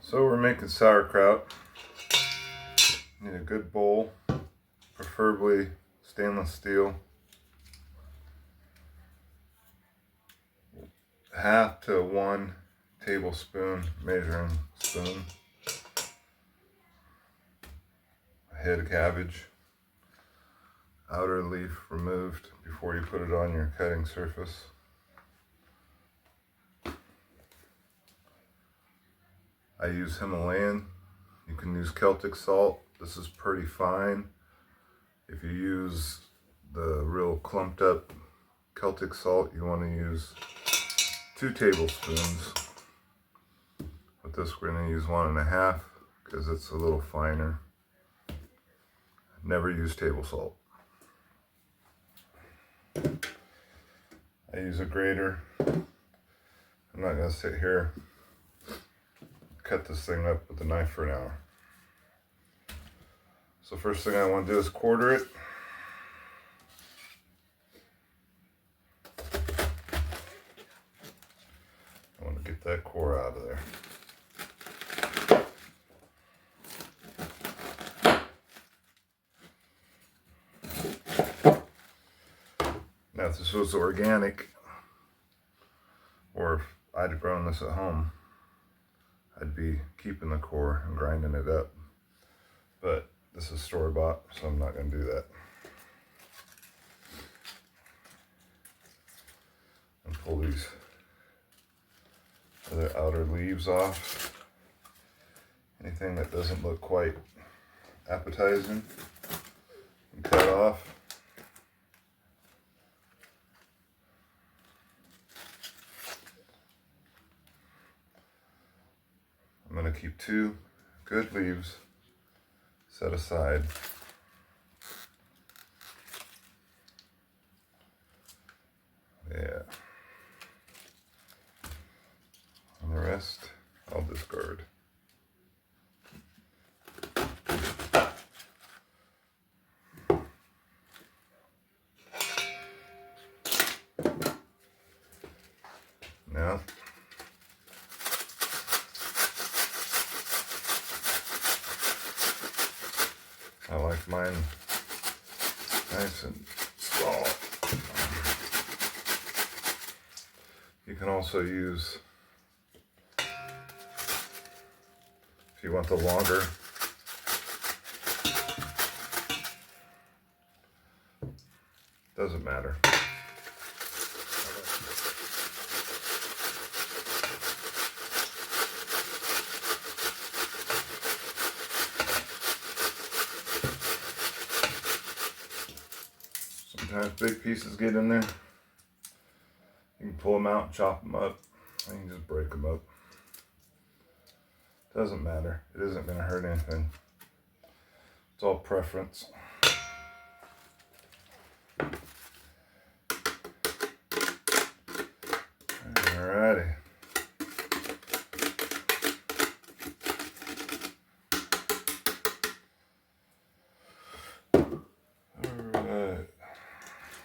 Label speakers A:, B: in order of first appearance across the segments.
A: So we're making sauerkraut. Need a good bowl, preferably stainless steel. Half to 1 tablespoon measuring spoon. A head of cabbage. Outer leaf removed before you put it on your cutting surface. I use Himalayan. You can use Celtic salt. This is pretty fine. If you use the real clumped up Celtic salt, you want to use 2 tablespoons. With this, we're going to use 1.5 because it's a little finer. Never use table salt. I use a grater. I'm not going to sit here cut this thing up with a knife for an hour. So first thing I want to do is quarter it. I want to get that core out of there. Now if this was organic, or if I'd grown this at home, I'd be keeping the core and grinding it up. But this is store-bought, so I'm not going to do that. And pull these other outer leaves off. Anything that doesn't look quite appetizing, and cut off. I'm going to keep 2 good leaves set aside. Yeah. And the rest I'll discard. Now, I like mine nice and small. You can also use, if you want the longer, doesn't matter. Sometimes big pieces get in there. You can pull them out and chop them up. You can just break them up. Doesn't matter. It isn't going to hurt anything. It's all preference. Alrighty.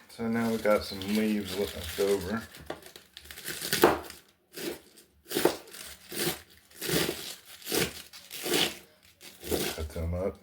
A: So now we got some leaves left over. Cut them up.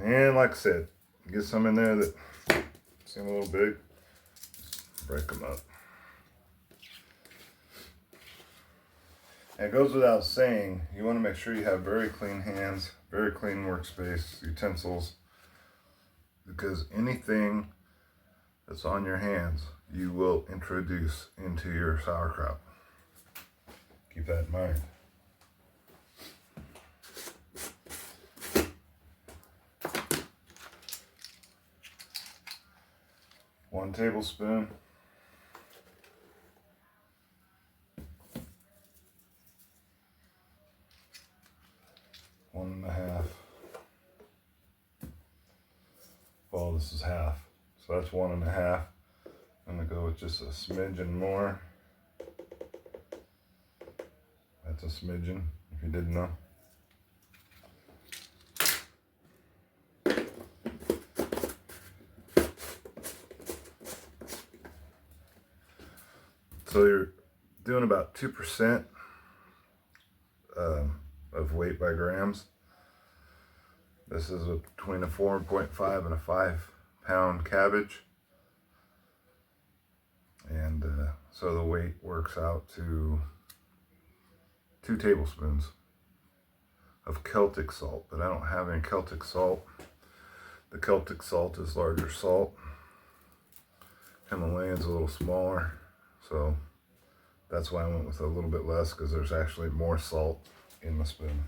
A: And like I said, get some in there that seem a little big, break them up. And it goes without saying, you want to make sure you have very clean hands, very clean workspace, utensils, because anything that's on your hands, you will introduce into your sauerkraut. Keep that in mind. 1 tablespoon. One and a half. Well, this is half, so that's 1 and a half. I'm gonna go with just a smidgen more. That's a smidgen, if you didn't know. So you're doing about 2% of weight by grams. This is between a 4.5 and a 5-pound cabbage. And so the weight works out to 2 tablespoons of Celtic salt, but I don't have any Celtic salt. The Celtic salt is larger salt. Himalayan's a little smaller, so that's why I went with a little bit less, because there's actually more salt in the spoon.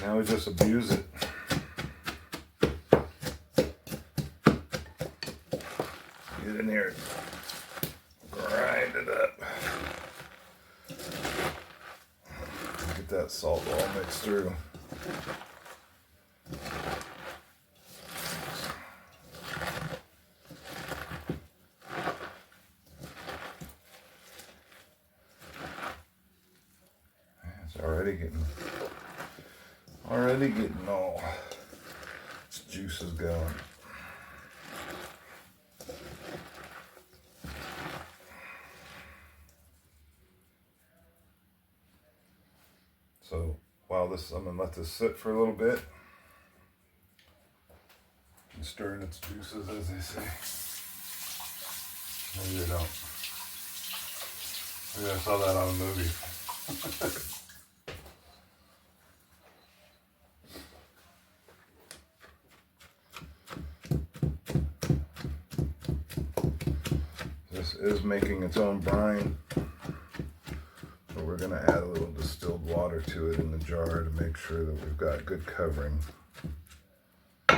A: Now we just abuse it. Get in here, grind it up. Get that salt all mixed through. It's already getting all its juices going. So while I'm gonna let this sit for a little bit and stir in its juices, as they say. Maybe they don't. Maybe I saw that on a movie. This is making its own brine. But we're going to add a little distilled water to it in the jar to make sure that we've got good covering. So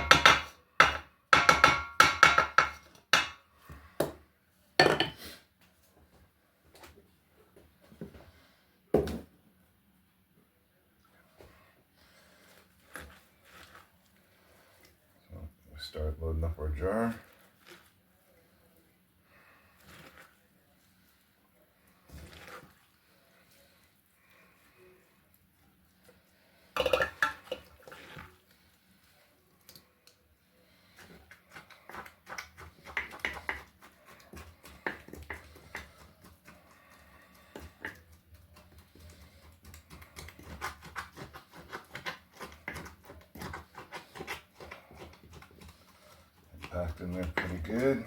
A: we start loading up our jar. Packed in there pretty good.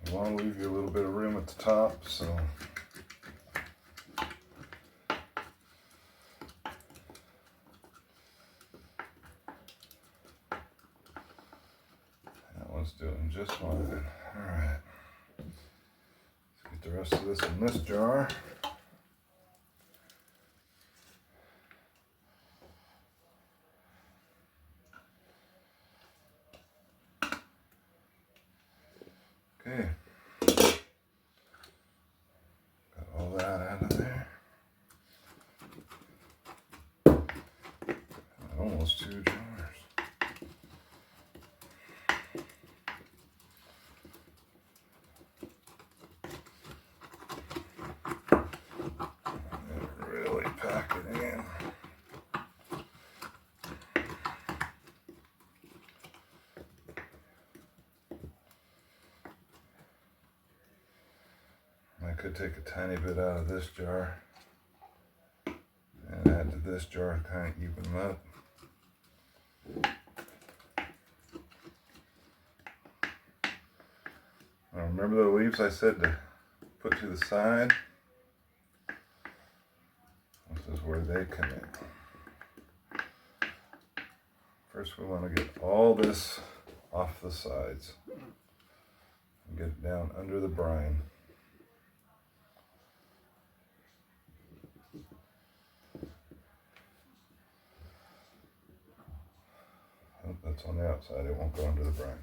A: I want to leave you a little bit of room at the top, so doing just fine. Alright. Let's get the rest of this in this jar. Okay. Got all that out of there. Almost 2 jars. Pack it in. I could take a tiny bit out of this jar and add to this jar and kind of even them up. Now remember the leaves I said to put to the side? This is where they come in. First we want to get all this off the sides and get it down under the brine. Oh, that's on the outside, it won't go under the brine.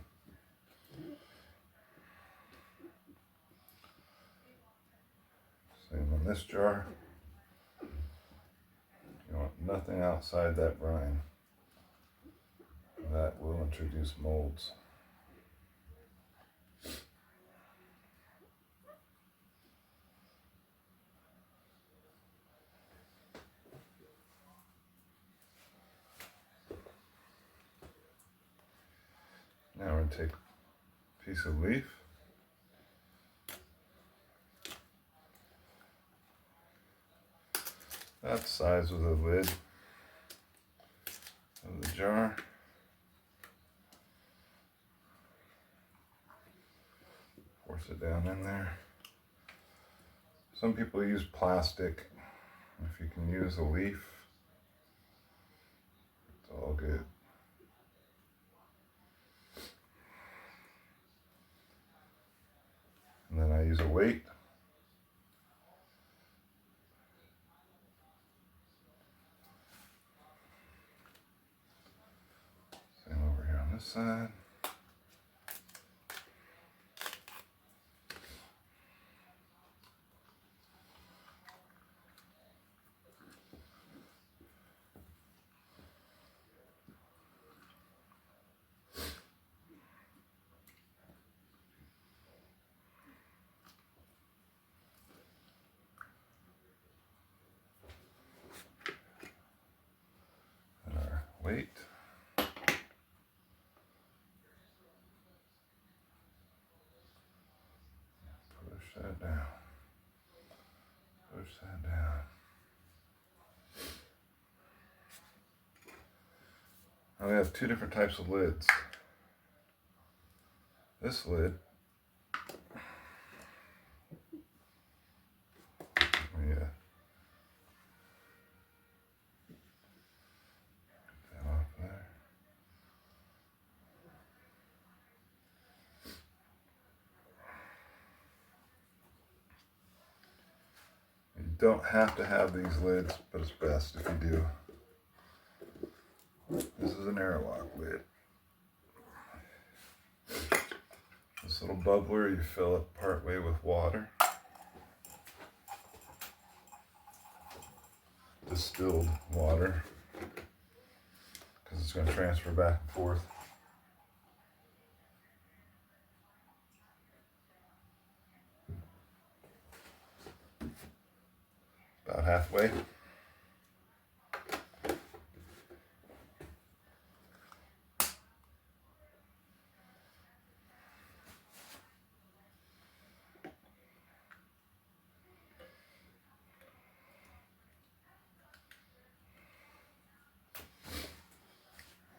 A: Same on this jar. You want nothing outside that brine. That will introduce molds. Now we're going to take a piece of leaf. That's the size of the lid of the jar. Force it down in there. Some people use plastic. If you can use a leaf, it's all good. And then I use a weight. Same over here on this side. And our weight. Push that down. Push that down. Now we have two different types of lids. This lid, yeah, that off there. You don't have to have these lids, but it's best if you do. This is an airlock lid. This little bubbler, you fill it partway with water. Distilled water, because it's going to transfer back and forth. About halfway.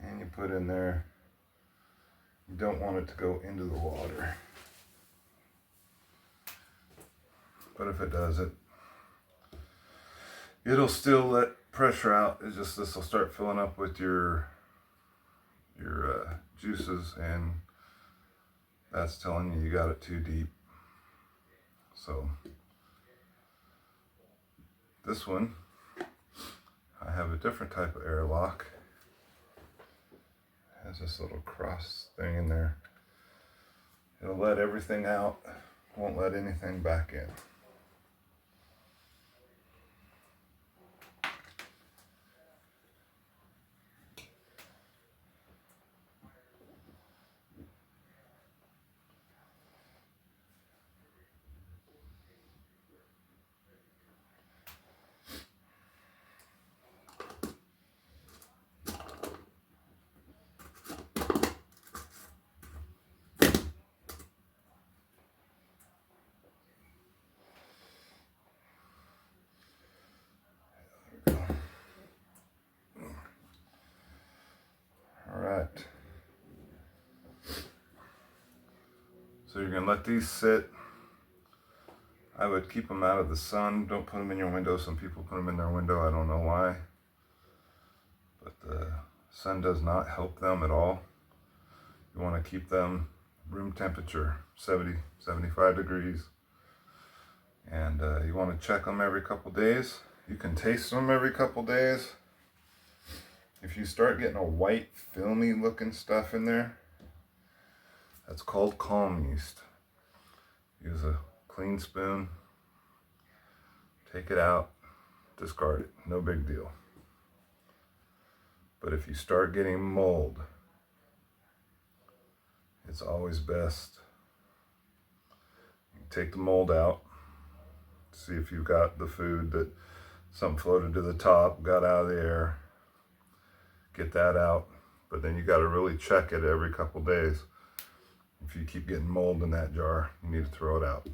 A: And you put in there, you don't want it to go into the water. But if it does it, it'll still let pressure out. It's just this will start filling up with your juices, and that's telling you got it too deep. So this one, I have a different type of airlock. It has this little cross thing in there. It'll let everything out, won't let anything back in. So you're going to let these sit. I would keep them out of the sun. Don't put them in your window. Some people put them in their window. I don't know why. But the sun does not help them at all. You want to keep them room temperature, 70, 75 degrees. And you want to check them every couple days. You can taste them every couple days. If you start getting a white, filmy looking stuff in there, that's called calm yeast. Use a clean spoon, take it out, discard it, no big deal. But if you start getting mold, it's always best. You take the mold out, see if you've got the food that something floated to the top, got out of the air, get that out. But then you got to really check it every couple days. If you keep getting mold in that jar, you need to throw it out.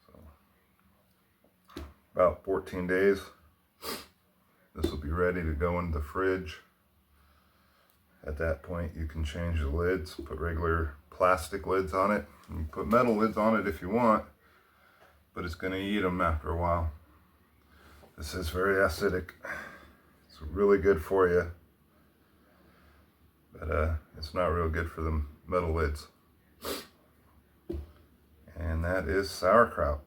A: So, about 14 days, this will be ready to go in the fridge. At that point, you can change the lids, put regular plastic lids on it. You can put metal lids on it if you want, but it's going to eat them after a while. This is very acidic. It's really good for you, but it's not real good for the metal lids. And that is sauerkraut.